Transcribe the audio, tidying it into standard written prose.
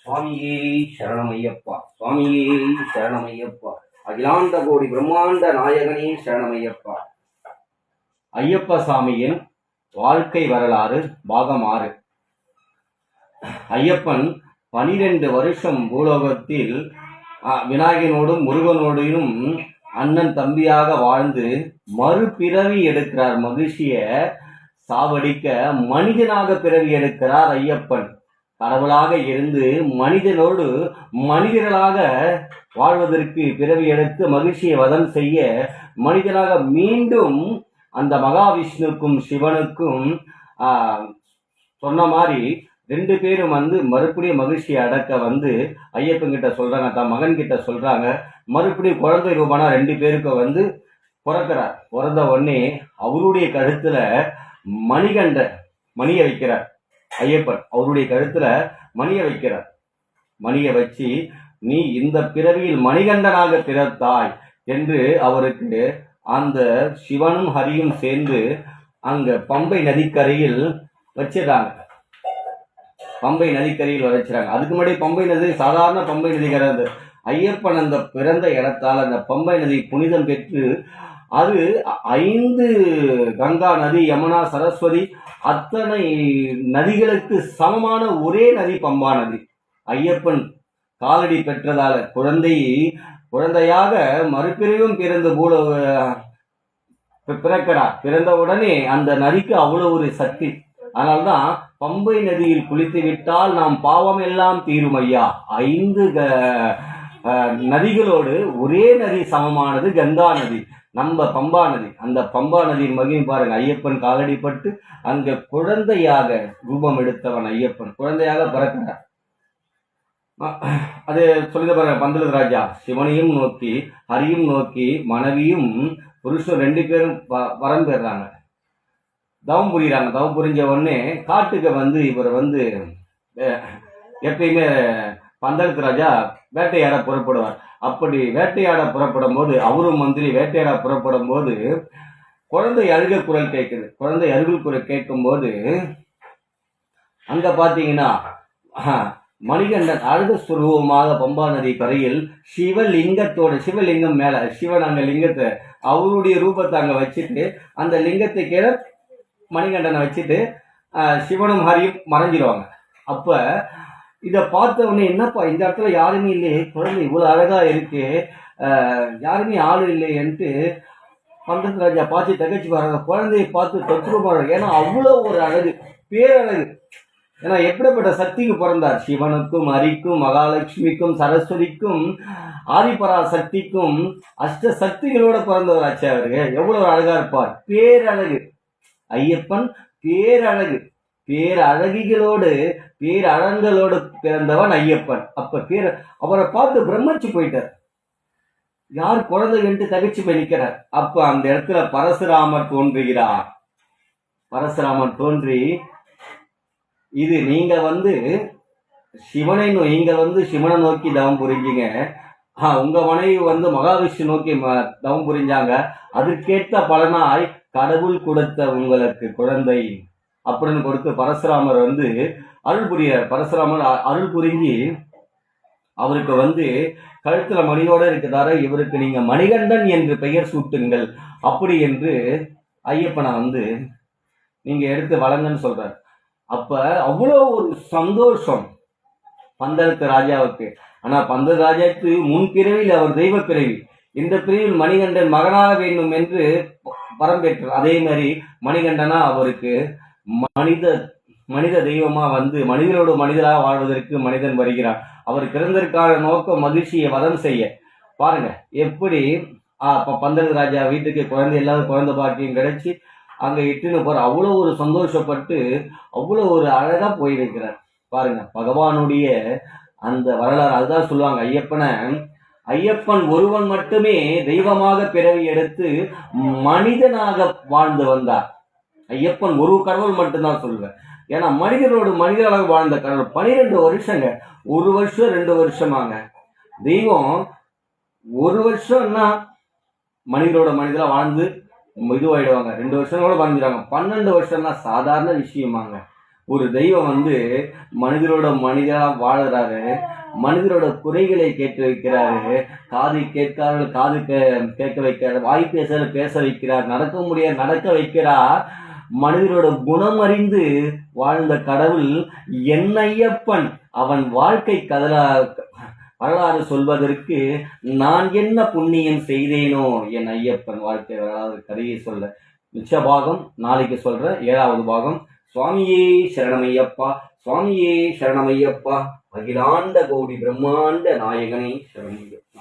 சுவாமியே சரணமையப்பா, சுவாமியே சரணமையப்பா, அகிலாண்ட கோடி பிரம்மாண்ட நாயகனே சரணமையப்பா. ஐயப்ப சாமியின் வாழ்க்கை வரலாறு பாகம் 6. ஐயப்பன் 12 வருஷம் பூலோகத்தில் விநாயகனோடும் முருகனோடும் அண்ணன் தம்பியாக வாழ்ந்து மறுபிறவி எடுக்கிறார். மகிழ்ச்சிய சாவடிக்க மனிதனாக பிறவி எடுக்கிறார் ஐயப்பன். கடவுளாக இருந்து மனிதனோடு மனிதர்களாக வாழ்வதற்கு பிறவி எடுத்து மகிழ்ச்சியை வதம் செய்ய மனிதனாக மீண்டும் அந்த மகாவிஷ்ணுக்கும் சிவனுக்கும் சொன்ன மாதிரி 2 பேரும் மறுபடியும் மகிழ்ச்சியை அடக்க ஐயப்பன் கிட்ட சொல்றாங்க, தன் மகன் கிட்ட சொல்றாங்க. மறுபடியும் குழந்தை ரூபானா 2 பேருக்கு பிறக்கிறார். பிறந்த உடனே அவருடைய கழுத்துல மணியை வைக்கிறார். ஐயப்பன் அவருடைய கழுத்துல மணியை வைக்கிறார். மணியை வச்சு, நீ இந்த பிறவியில் மணிகண்டனாக பிறத்தாய் என்று அவருக்கு அந்த சிவனும் ஹரியும் சேர்ந்து அங்க பம்பை நதிக்கரையில் வச்சிடறாங்க. பம்பை நதிக்கரையில் வச்சிடறாங்க. அதுக்கு முன்னாடி பம்பை நதி சாதாரண பம்பை நதி கிடையாது. ஐயப்பன் அந்த பிறந்த இடத்தால் அந்த பம்பை நதி புனிதம் பெற்று அது 5 கங்கா நதி, யமுனா, சரஸ்வதி அத்தனை நதிகளுக்கு சமமான ஒரே நதி பம்பா நதி. ஐயப்பன் காலடி பெற்றதால குழந்தையாக மறுபிரிவும் பிறந்து பிறக்கிறார். பிறந்த உடனே அந்த நதிக்கு அவ்வளவு ஒரு சக்தி. அதனால்தான் பம்பை நதியில் குளித்து விட்டால் நாம் பாவம் எல்லாம் தீரும் ஐயா. 5 நதிகளோடு ஒரே நதி சமமானது கங்கா நதி, நம்ம பம்பா நதி. அந்த பம்பா நதியின் மகிமை பாருங்க. ஐயப்பன் காலடிப்பட்டு அங்க குழந்தையாக ரூபம் எடுத்தவன் ஐயப்பன் குழந்தையாக பிறக்கிறார். அது சொல்லித பாருங்க. பந்தல ராஜா சிவனையும் நோக்கி ஹரியும் நோக்கி மனைவியும் புருஷன் 2 பேரும் வரம் பெறாங்க, தவம் புரிகிறாங்க. தவம் புரிஞ்ச உடனே காட்டுக்கு இவர் எப்பயுமே பந்தலுக்கு ராஜா வேட்டையாட புறப்படுவார். அப்படி வேட்டையாட புறப்படும் போது அவரும் மந்திரி வேட்டையாட புறப்படும் போது குழந்தை அழுக குரல் கேட்குது. குழந்தை அழுகல் குரல் கேட்கும் போது அங்க பாத்தீங்கன்னா மணிகண்டன் அழுக சுரூபமாக பம்பா நதி கரையில் சிவலிங்கம் மேல சிவன் அங்க லிங்கத்தை அவருடைய ரூபத்தை அங்க வச்சுட்டு அந்த லிங்கத்தை கீழே மணிகண்டனை வச்சுட்டு சிவனும் ஹரியும் மறைஞ்சிருவாங்க. அப்ப இதை பார்த்த உடனே, என்னப்பா இந்த இடத்துல யாருமே இல்லையே, குழந்தை இவ்வளவு அழகா இருக்கு, யாருமே ஆளு இல்லையன்ட்டு பந்தத்து ராஜா பார்த்து தகச்சு பாருங்க. குழந்தையை பார்த்து தொற்றுமாறு. ஏன்னா அவ்வளோ ஒரு அழகு, பேரழகு. ஏன்னா எப்படிப்பட்ட சக்திக்கு பிறந்தார்? சிவனுக்கும் ஹரிக்கும் மகாலட்சுமிக்கும் சரஸ்வதிக்கும் ஆதிபரா சக்திக்கும் அஷ்ட சக்திகளோட பிறந்தவராச்சு அவருக்கு. எவ்வளவு அழகா இருப்பார், பேரழகு. ஐயப்பன் பேரழகு, பேரழகிகளோடு பேரழங்களோடு பிறந்தவன் ஐயப்பன். அப்ப அவரை பார்த்து பிரமிச்சு போயிட்டார். யார் குழந்தை என்று தகச்சு போய் நிற்கிறார். அப்ப அந்த இடத்துல பரசுராமர் தோன்றுகிறார். பரசுராமர் தோன்றி, இது நீங்க சிவனை நோக்கி தவம் புரிஞ்சிங்க, உங்க மனைவி மகாவிஷ்ணு நோக்கி தவம் புரிஞ்சாங்க, அதற்கேற்ற பலனாய் கடவுள் கொடுத்த உங்களுக்கு குழந்தை அப்படின்னு கொடுத்து பரசுராமர் அருள் புரியார். பரசுராமர் அருள் புரிஞ்சு அவருக்கு கழுத்துல மணியோட இருக்கிறதார இவருக்கு நீங்க மணிகண்டன் என்று பெயர் சூட்டுங்கள் அப்படி என்று ஐயப்பனை நீங்க எடுத்து வழங்கன்னு சொல்றார். அப்ப அவ்வளோ ஒரு சந்தோஷம் பந்தலுக்கு ராஜாவுக்கு. ஆனா பந்தல் ராஜாவுக்கு முன் பிறவியில் அவர் தெய்வ பிறவி, இந்த பிரிவில் மணிகண்டன் மகனாக வேண்டும் என்று வரம் பெற்றார். அதே மாதிரி மணிகண்டனா அவருக்கு மனித தெய்வமா மனிதனோடு மனிதராக வாழ்வதற்கு மனிதன் வருகிறார். அவர் பிறந்ததற்கான நோக்கம் மகிழ்ச்சியை வதம் செய்ய. பாருங்க எப்படி பந்தல் ராஜா வீட்டுக்கு குழந்தை இல்லாத குழந்தை பாக்கியம் கிடைச்சி அங்க இட்டுன்னு போற. அவ்வளோ ஒரு சந்தோஷப்பட்டு அவ்வளோ ஒரு அழகா போயிருக்கிறார். பாருங்க பகவானுடைய அந்த வரலாறு. அதுதான் சொல்லுவாங்க, ஐயப்பன் ஒருவன் மட்டுமே தெய்வமாக பிறவி எடுத்து மனிதனாக வாழ்ந்து வந்தார். ஐயப்பன் ஒரு கடவுள் மட்டும்தான் சொல்லுவேன். ஏன்னா மனிதனோடு மனிதனாக வாழ்ந்த கடவுள் 12 வருஷங்க. 1 வருஷம் 2 வருஷமாங்க. தெய்வம் 1 வருஷம்னா மனிதனோட மனிதனாக வாழ்ந்து இதுவாயிடுவாங்க. 2 வருஷம் கூட வாழ்ந்துடுவாங்க. 12 வருஷம்னா சாதாரண விஷயமாங்க. ஒரு தெய்வம் வந்து மனிதரோட மனிதா வாழுறாரு, மனிதரோட குறைகளை கேட்டு வைக்கிறாரு, காது கேட்காத காது கேட்க வைக்கிறார், வாய் பேச பேச வைக்கிறார், நடக்க முடியாது நடக்க வைக்கிறார். மனிதரோட குணம் அறிந்து வாழ்ந்த கடவுள் என் ஐயப்பன், அவன் வாழ்க்கை வரலாறு சொல்வதற்கு நான் என்ன புண்ணியம் செய்தேனோ என் ஐயப்பன் வாழ்க்கை வரலாறு கதையை சொல்ல. மிச்ச பாகம் நாளைக்கு சொல்றேன். 7வது பாகம். சுவாமியே சரணமையப்பா, சுவாமியே சரணமையப்பா, அகிலாண்ட கோடி பிரம்மாண்ட நாயகனே சரணமையப்பா.